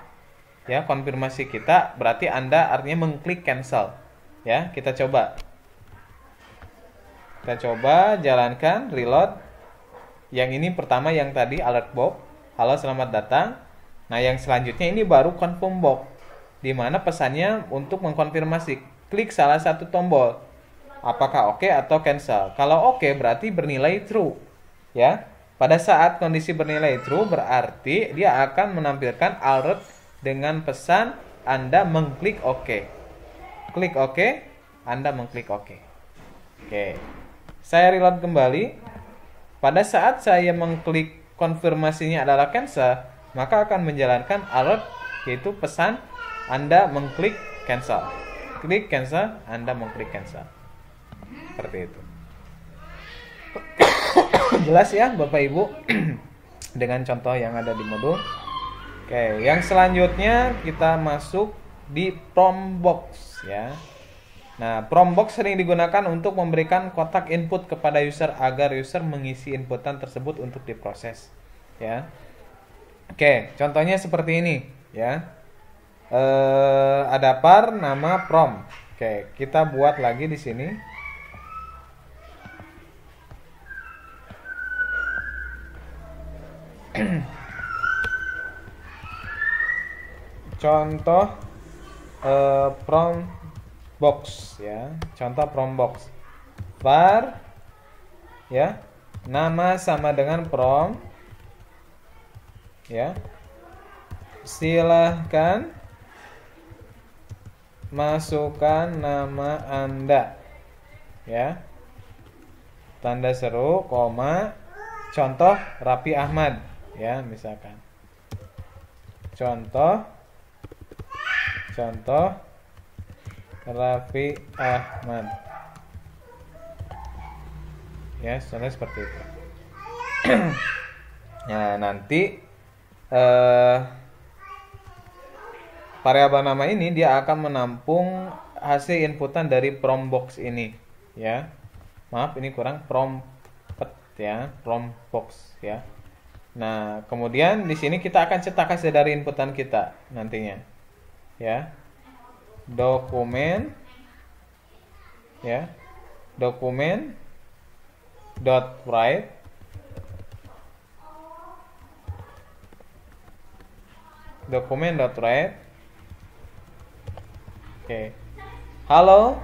ya konfirmasi kita, berarti Anda artinya mengklik cancel. Ya, kita coba jalankan, reload. Yang ini pertama yang tadi alert box, halo selamat datang. Nah, yang selanjutnya ini baru confirm box, di mana pesannya untuk mengkonfirmasi, klik salah satu tombol, apakah OK atau cancel. Kalau OK berarti bernilai true. Ya, pada saat kondisi bernilai true berarti dia akan menampilkan alert dengan pesan Anda mengklik OK. Klik OK, Anda mengklik OK. Oke. Saya reload kembali. Pada saat saya mengklik konfirmasinya adalah cancel, maka akan menjalankan alert, yaitu pesan Anda mengklik cancel. Klik cancel, Anda mengklik cancel. Seperti itu. Jelas ya Bapak Ibu dengan contoh yang ada di modul. Oke, yang selanjutnya kita masuk di prompt box ya. Nah, prompt box sering digunakan untuk memberikan kotak input kepada user agar user mengisi inputan tersebut untuk diproses ya. Oke, contohnya seperti ini ya. Ada par nama prompt. Oke, kita buat lagi di sini. Contoh prompt box ya. Contoh prompt box. Var ya. Nama sama dengan prompt ya. Silahkan masukkan nama Anda ya. Tanda seru, koma, contoh Raffi Ahmad ya, misalkan. Contoh Raffi Ahmad. Ya, contohnya seperti itu. Nah, nanti variabel nama ini dia akan menampung hasil inputan dari prompt box ini ya. Maaf, ini kurang prompt ya, prompt box ya. Nah, kemudian di sini kita akan cetak hasil dari inputan kita nantinya. Ya. Dokumen ya. Dokumen dot write Oke. Halo,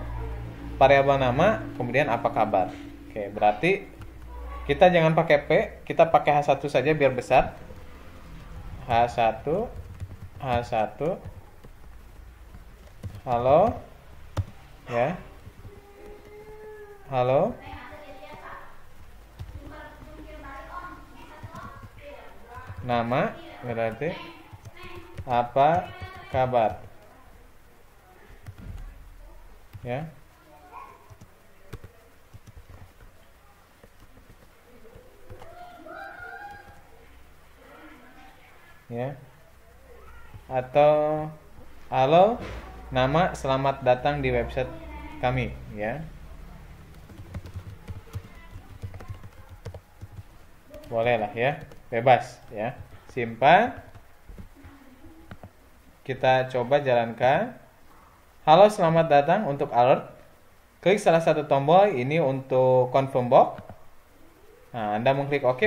variabel nama, kemudian apa kabar. Oke, berarti kita jangan pakai P, kita pakai H1 saja biar besar. H1. Halo. Ya. Halo. Nama berarti apa kabar. Ya. Ya. Atau halo, nama, selamat datang di website kami ya. Boleh lah ya, bebas ya. Simpan. Kita coba jalankan. Halo, selamat datang untuk alert. Klik salah satu tombol ini untuk confirm box. Nah, Anda mengklik OK.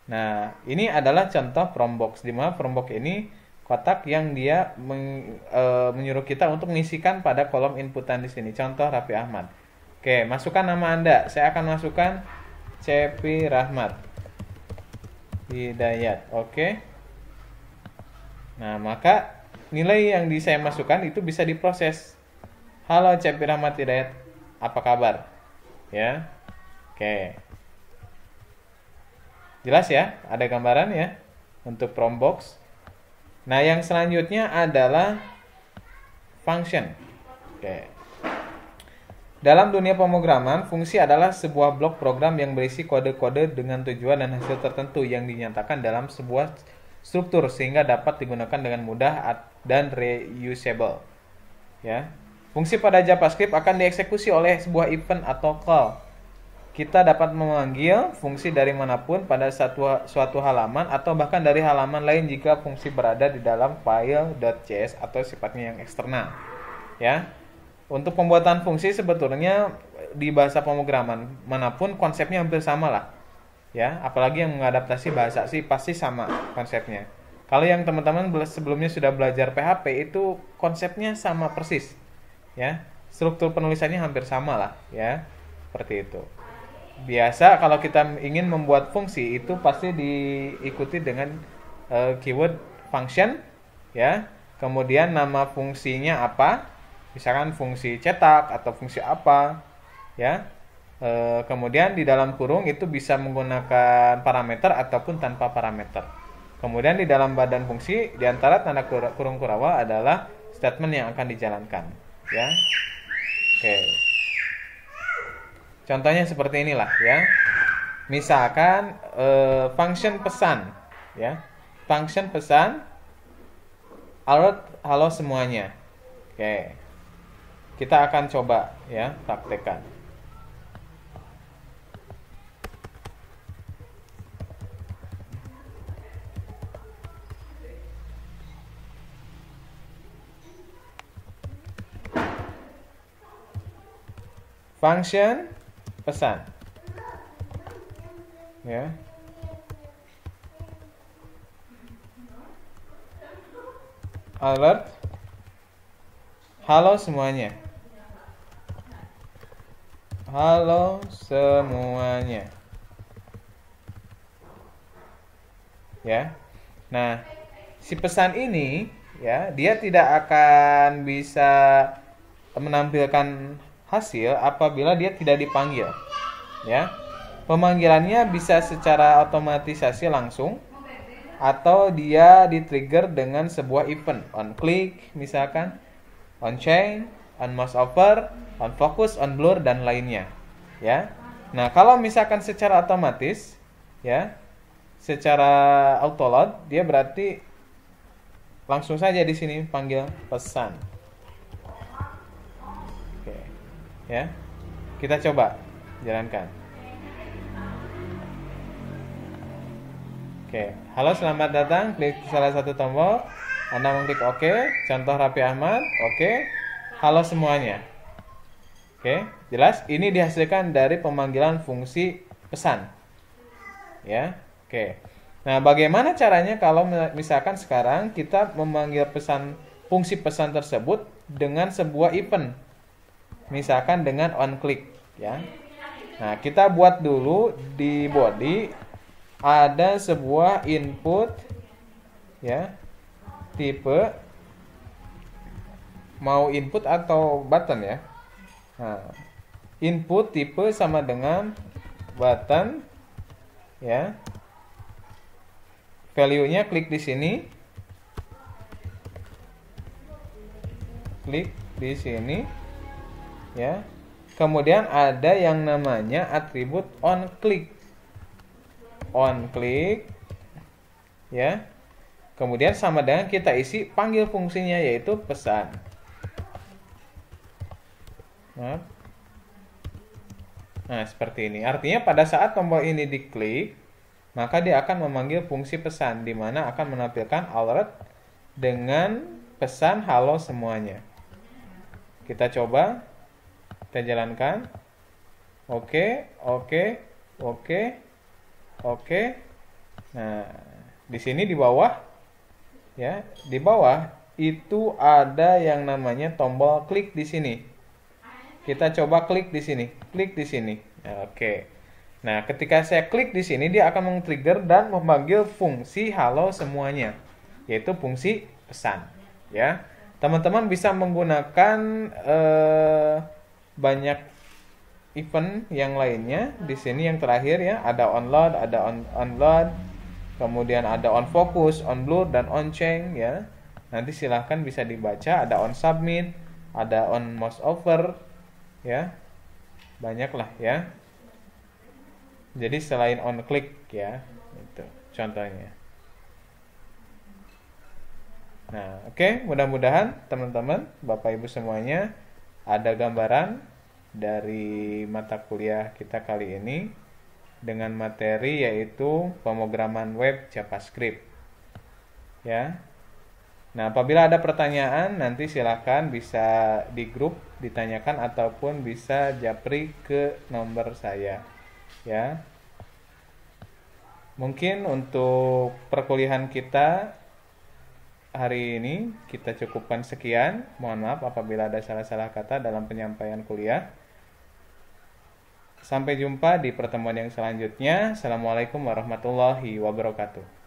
Nah, ini adalah contoh prompt box, di mana prompt box ini kotak yang dia menyuruh kita untuk mengisikan pada kolom inputan di sini. Contoh Raffi Ahmad. Oke, masukkan nama Anda. Saya akan masukkan Cepi Rahmat Hidayat. Oke. Nah, maka nilai yang saya masukkan itu bisa diproses. Halo Cepi Rahmat Hidayat, apa kabar? Ya. Oke. Jelas ya? Ada gambaran ya untuk prompt box. Nah, yang selanjutnya adalah function. Oke. Dalam dunia pemrograman, fungsi adalah sebuah blok program yang berisi kode-kode dengan tujuan dan hasil tertentu yang dinyatakan dalam sebuah struktur sehingga dapat digunakan dengan mudah dan reusable. Ya. Fungsi pada JavaScript akan dieksekusi oleh sebuah event atau call. Kita dapat memanggil fungsi dari manapun pada suatu halaman atau bahkan dari halaman lain jika fungsi berada di dalam file .js atau sifatnya yang eksternal. Ya. Untuk pembuatan fungsi sebetulnya di bahasa pemrograman manapun konsepnya hampir sama lah. Ya, apalagi yang mengadaptasi bahasa sih pasti sama konsepnya. Kalau yang teman-teman sebelumnya sudah belajar PHP itu konsepnya sama persis. Ya, struktur penulisannya hampir sama lah, ya. Seperti itu. Biasa kalau kita ingin membuat fungsi itu pasti diikuti dengan keyword function ya. Kemudian nama fungsinya apa? Misalkan fungsi cetak atau fungsi apa, ya. Kemudian di dalam kurung itu bisa menggunakan parameter ataupun tanpa parameter. Kemudian di dalam badan fungsi di antara tanda kurung kurawa adalah statement yang akan dijalankan, ya. Oke. Contohnya seperti inilah, ya. Misalkan function pesan, ya. Function pesan alert halo semuanya. Oke. Kita akan coba, ya, praktekkan. Function pesan, ya. Alert halo semuanya. Halo semuanya, ya. Nah, si pesan ini, ya, dia tidak akan bisa menampilkan hasil apabila dia tidak dipanggil, ya. Pemanggilannya bisa secara otomatisasi langsung atau dia di-trigger dengan sebuah event on click misalkan, on chain, on mouse over, on focus, on blur dan lainnya, ya. Nah, kalau misalkan secara otomatis, ya, secara autoload, dia berarti langsung saja di sini panggil pesan. Oke, ya. Kita coba jalankan. Oke, halo selamat datang. Klik salah satu tombol. Anda mengklik OK. Contoh Raffi Ahmad. Oke. Halo semuanya. Oke, jelas? Ini dihasilkan dari pemanggilan fungsi pesan. Ya, oke. Nah, bagaimana caranya kalau misalkan sekarang kita memanggil fungsi pesan tersebut dengan sebuah event, misalkan dengan on click, ya. Nah, kita buat dulu di body ada sebuah input, ya, tipe mau input atau button, ya. Nah, input tipe sama dengan button, ya. Value-nya klik di sini. Klik di sini, ya. Kemudian ada yang namanya atribut on click. On click, ya. Kemudian sama dengan kita isi panggil fungsinya yaitu pesan. Nah, seperti ini. Artinya pada saat tombol ini diklik, maka dia akan memanggil fungsi pesan di mana akan menampilkan alert dengan pesan halo semuanya. Kita coba, kita jalankan. Oke. Nah, di sini di bawah, ya, di bawah itu ada yang namanya tombol klik di sini. Kita coba klik di sini, klik di sini. Oke. Nah, ketika saya klik di sini, dia akan men-trigger dan memanggil fungsi halo semuanya, yaitu fungsi pesan. Ya, teman-teman bisa menggunakan banyak event yang lainnya. Di sini yang terakhir, ya, ada onload, ada onload, kemudian ada on focus, on blur dan on chain, ya. Nanti silahkan bisa dibaca. Ada on submit, ada on mouse over, ya. Banyaklah, ya. Jadi selain on click, ya, itu contohnya. Nah, oke, mudah-mudahan teman-teman, Bapak Ibu semuanya ada gambaran dari mata kuliah kita kali ini dengan materi yaitu pemrograman web JavaScript. Ya. Nah, apabila ada pertanyaan nanti silakan bisa di grup ditanyakan ataupun bisa japri ke nomor saya. Ya. Mungkin untuk perkuliahan kita hari ini kita cukupkan sekian. Mohon maaf apabila ada salah-salah kata dalam penyampaian kuliah. Sampai jumpa di pertemuan yang selanjutnya. Assalamualaikum warahmatullahi wabarakatuh.